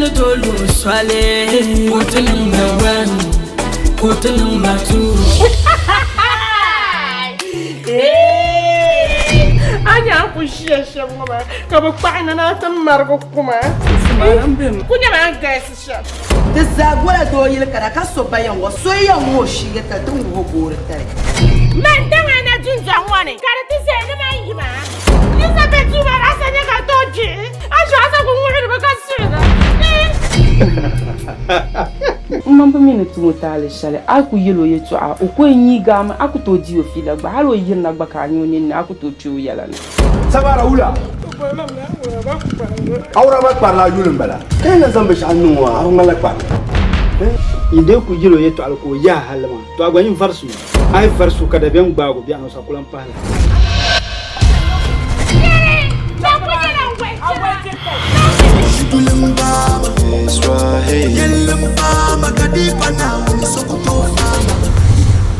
Putting the dolu swale, putting the one, putting the two. Anya kushia shamba kaba kwana na tamargo kuma kunya ba gas sha da zagwara do yil kana ka so bayan wa so yan wo shi ga ta tun go gore tare man dan ana jin janwane kare ti se ni man yima Elizabeth tu ba asanya ka toji ajo asa ko nguri ba kasira Mamma mia tu mutale shale aku yelo yetu a uko nyi gama aku to ji ofila gba halo yirna gba ka nyu ni aku to chu yala na sabara ula awra ba parla yulum bala kana zambe shanu wa awngala kwa inde ku yelo yetu alko ya halama to agwanyin farsu ai farsu kada ben gbago bi an sakulan pala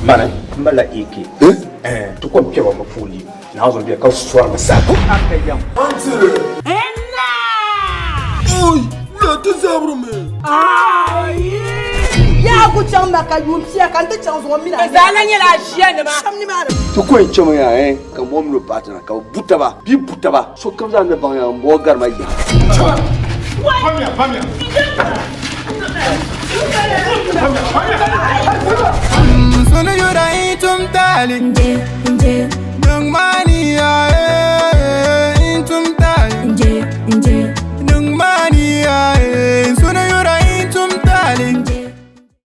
Mana mbala iki to ko pye wa mafuli na zo bi ka suwa masako akayam enna oy la tazabru me ya ku chamba ka yumsia kan ta chanzo mina zalan yala jiya ma shamni ma to ko en chama ya ka mom lo patna ka butaba bi butaba so kam za na ban ya mo garma ya famia Sono yura itum talin